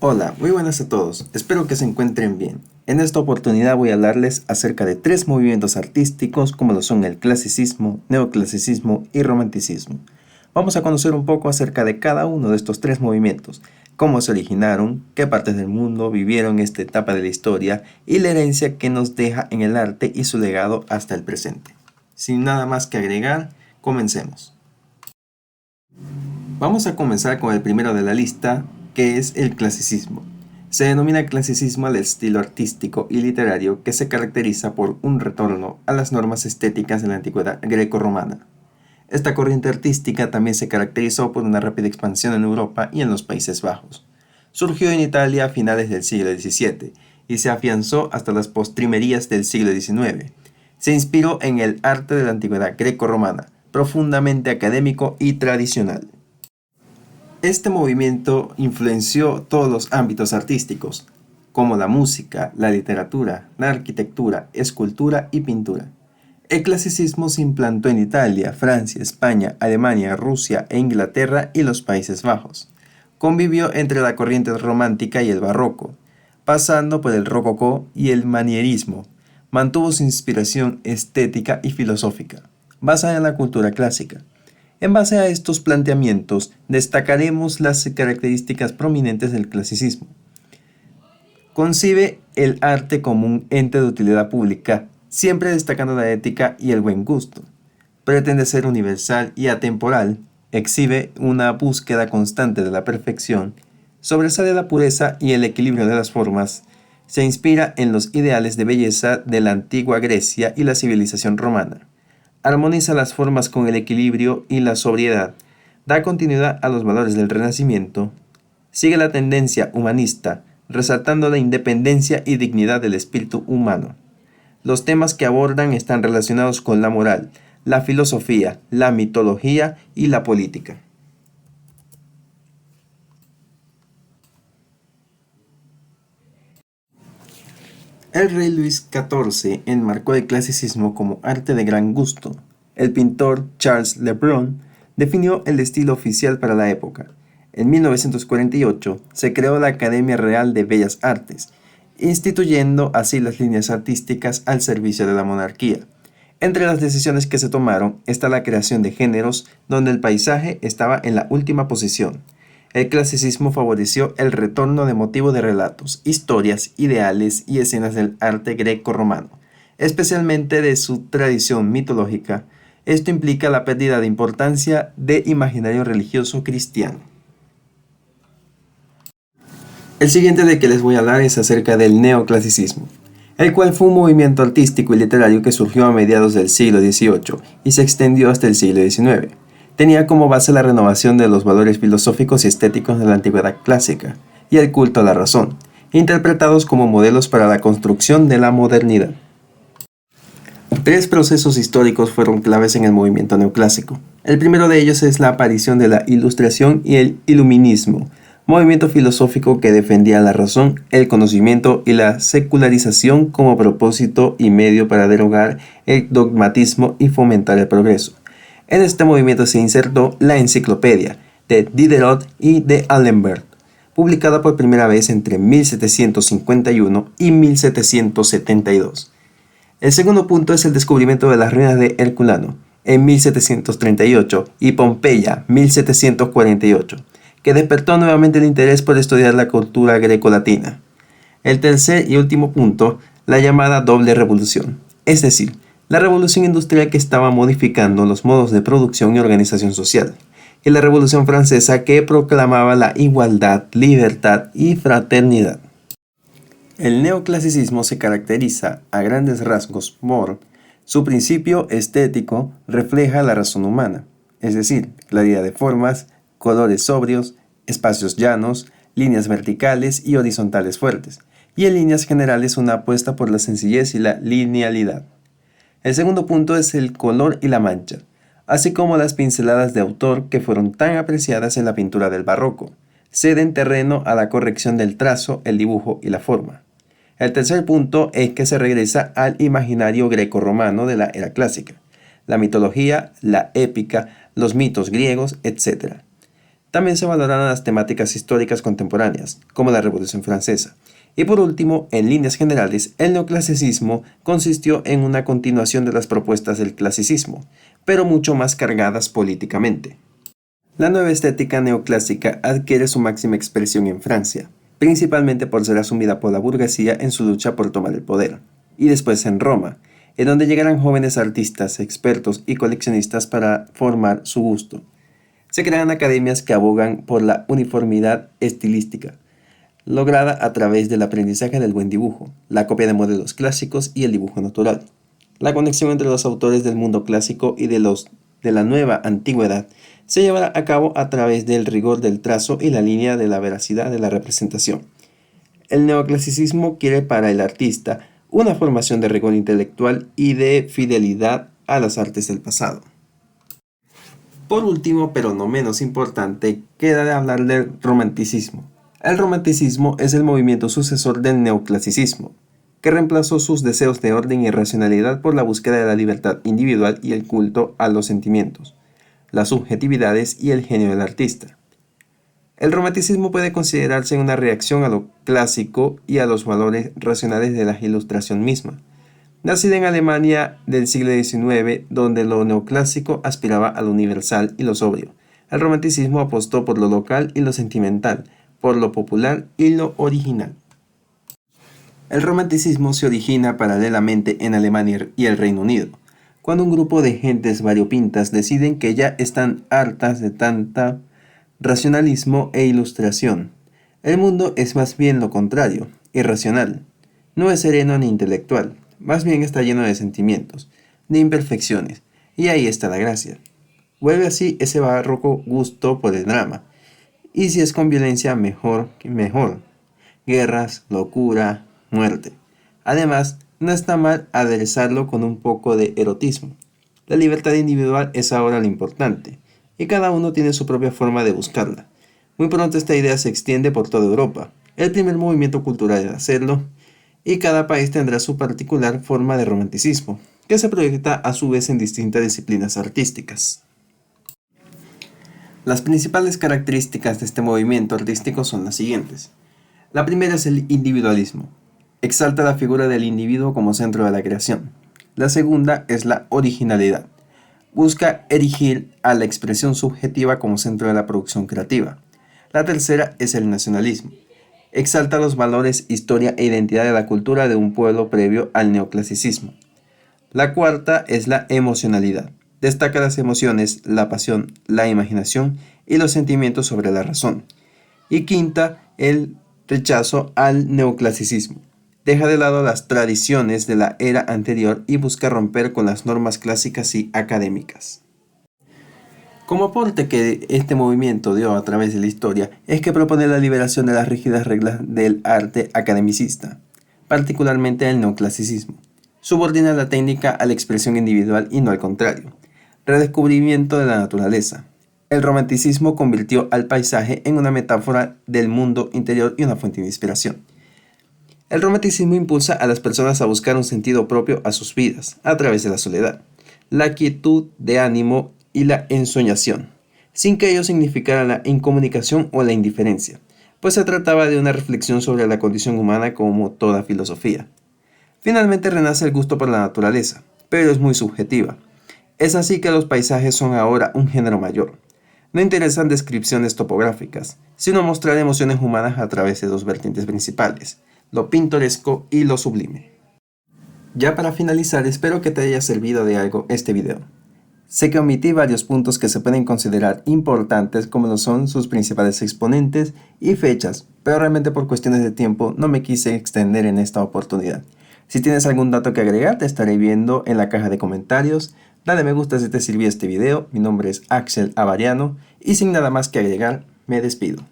Hola, muy buenas a todos, espero que se encuentren bien. En esta oportunidad voy a hablarles acerca de tres movimientos artísticos como lo son el clasicismo, neoclasicismo y romanticismo. Vamos a conocer un poco acerca de cada uno de estos tres movimientos, cómo se originaron, qué partes del mundo vivieron esta etapa de la historia y la herencia que nos deja en el arte y su legado hasta el presente. Sin nada más que agregar, comencemos. Vamos a comenzar con el primero de la lista, que es el clasicismo. Se denomina clasicismo al estilo artístico y literario que se caracteriza por un retorno a las normas estéticas de la antigüedad grecorromana. Esta corriente artística también se caracterizó por una rápida expansión en Europa y en los Países Bajos. Surgió en Italia a finales del siglo XVII y se afianzó hasta las postrimerías del siglo XIX. Se inspiró en el arte de la antigüedad grecorromana, profundamente académico y tradicional. Este movimiento influenció todos los ámbitos artísticos, como la música, la literatura, la arquitectura, escultura y pintura. El clasicismo se implantó en Italia, Francia, España, Alemania, Rusia e Inglaterra y los Países Bajos. Convivió entre la corriente romántica y el barroco, pasando por el rococó y el manierismo. Mantuvo su inspiración estética y filosófica, basada en la cultura clásica. En base a estos planteamientos, destacaremos las características prominentes del clasicismo. Concibe el arte como un ente de utilidad pública, siempre destacando la ética y el buen gusto. Pretende ser universal y atemporal, exhibe una búsqueda constante de la perfección, sobresale la pureza y el equilibrio de las formas, se inspira en los ideales de belleza de la antigua Grecia y la civilización romana. Armoniza las formas con el equilibrio y la sobriedad, da continuidad a los valores del Renacimiento, sigue la tendencia humanista, resaltando la independencia y dignidad del espíritu humano. Los temas que abordan están relacionados con la moral, la filosofía, la mitología y la política. El rey Luis XIV enmarcó el clasicismo como arte de gran gusto. El pintor Charles Le Brun definió el estilo oficial para la época. En 1948 se creó la Academia Real de Bellas Artes, instituyendo así las líneas artísticas al servicio de la monarquía. Entre las decisiones que se tomaron está la creación de géneros donde el paisaje estaba en la última posición. El clasicismo favoreció el retorno de motivo de relatos, historias, ideales y escenas del arte greco-romano, especialmente de su tradición mitológica. Esto implica la pérdida de importancia de imaginario religioso cristiano. El siguiente de que les voy a hablar es acerca del neoclasicismo, el cual fue un movimiento artístico y literario que surgió a mediados del siglo XVIII y se extendió hasta el siglo XIX. Tenía como base la renovación de los valores filosóficos y estéticos de la antigüedad clásica y el culto a la razón, interpretados como modelos para la construcción de la modernidad. Tres procesos históricos fueron claves en el movimiento neoclásico. El primero de ellos es la aparición de la Ilustración y el Iluminismo, movimiento filosófico que defendía la razón, el conocimiento y la secularización como propósito y medio para derogar el dogmatismo y fomentar el progreso. En este movimiento se insertó la Enciclopedia de Diderot y de Alembert, publicada por primera vez entre 1751 y 1772. El segundo punto es el descubrimiento de las ruinas de Herculano en 1738 y Pompeya 1748, que despertó nuevamente el interés por estudiar la cultura grecolatina. El tercer y último punto, la llamada doble revolución, es decir, la revolución industrial que estaba modificando los modos de producción y organización social, y la revolución francesa que proclamaba la igualdad, libertad y fraternidad. El neoclasicismo se caracteriza a grandes rasgos por su principio estético refleja la razón humana, es decir, claridad de formas, colores sobrios, espacios llanos, líneas verticales y horizontales fuertes, y en líneas generales una apuesta por la sencillez y la linealidad. El segundo punto es el color y la mancha, así como las pinceladas de autor que fueron tan apreciadas en la pintura del barroco, ceden terreno a la corrección del trazo, el dibujo y la forma. El tercer punto es que se regresa al imaginario grecorromano de la era clásica, la mitología, la épica, los mitos griegos, etc. También se valoraron las temáticas históricas contemporáneas, como la Revolución Francesa. Y por último, en líneas generales, el neoclasicismo consistió en una continuación de las propuestas del clasicismo, pero mucho más cargadas políticamente. La nueva estética neoclásica adquiere su máxima expresión en Francia, principalmente por ser asumida por la burguesía en su lucha por tomar el poder, y después en Roma, en donde llegarán jóvenes artistas, expertos y coleccionistas para formar su gusto. Se crean academias que abogan por la uniformidad estilística, lograda a través del aprendizaje del buen dibujo, la copia de modelos clásicos y el dibujo natural. La conexión entre los autores del mundo clásico y de los de la nueva antigüedad se llevará a cabo a través del rigor del trazo y la línea de la veracidad de la representación. El neoclasicismo quiere para el artista una formación de rigor intelectual y de fidelidad a las artes del pasado. Por último, pero no menos importante, queda de hablar del romanticismo. El romanticismo es el movimiento sucesor del neoclasicismo, que reemplazó sus deseos de orden y racionalidad por la búsqueda de la libertad individual y el culto a los sentimientos, las subjetividades y el genio del artista. El romanticismo puede considerarse una reacción a lo clásico y a los valores racionales de la Ilustración misma. Nacida en Alemania del siglo XIX, donde lo neoclásico aspiraba a lo universal y lo sobrio, el romanticismo apostó por lo local y lo sentimental, por lo popular y lo original. El romanticismo se origina paralelamente en Alemania y el Reino Unido, cuando un grupo de gentes variopintas deciden que ya están hartas de tanta racionalismo e ilustración. El mundo es más bien lo contrario, irracional. No es sereno ni intelectual, más bien está lleno de sentimientos, de imperfecciones, y ahí está la gracia. Vuelve así ese barroco gusto por el drama, y si es con violencia mejor que mejor. Guerras, locura, muerte. Además, no está mal aderezarlo con un poco de erotismo. La libertad individual es ahora lo importante, y cada uno tiene su propia forma de buscarla. Muy pronto esta idea se extiende por toda Europa, el primer movimiento cultural en hacerlo, y cada país tendrá su particular forma de romanticismo, que se proyecta a su vez en distintas disciplinas artísticas. Las principales características de este movimiento artístico son las siguientes. La primera es el individualismo. Exalta la figura del individuo como centro de la creación. La segunda es la originalidad. Busca erigir a la expresión subjetiva como centro de la producción creativa. La tercera es el nacionalismo. Exalta los valores, historia e identidad de la cultura de un pueblo previo al neoclasicismo. La cuarta es la emocionalidad. Destaca las emociones, la pasión, la imaginación y los sentimientos sobre la razón. Y quinta, el rechazo al neoclasicismo. Deja de lado las tradiciones de la era anterior y busca romper con las normas clásicas y académicas. Como aporte que este movimiento dio a través de la historia es que propone la liberación de las rígidas reglas del arte academicista, particularmente el neoclasicismo. Subordina la técnica a la expresión individual y no al contrario. Redescubrimiento de la naturaleza. El romanticismo convirtió al paisaje en una metáfora del mundo interior y una fuente de inspiración. El romanticismo impulsa a las personas a buscar un sentido propio a sus vidas, a través de la soledad, la quietud de ánimo y la ensoñación, sin que ello significara la incomunicación o la indiferencia, pues se trataba de una reflexión sobre la condición humana como toda filosofía. Finalmente renace el gusto por la naturaleza, pero es muy subjetiva. Es así que los paisajes son ahora un género mayor. No interesan descripciones topográficas, sino mostrar emociones humanas a través de dos vertientes principales, lo pintoresco y lo sublime. Ya para finalizar, espero que te haya servido de algo este video. Sé que omití varios puntos que se pueden considerar importantes como lo son sus principales exponentes y fechas, pero realmente por cuestiones de tiempo no me quise extender en esta oportunidad. Si tienes algún dato que agregar, te estaré viendo en la caja de comentarios. Dale me gusta si te sirvió este video, mi nombre es Axel Avariano y sin nada más que agregar, me despido.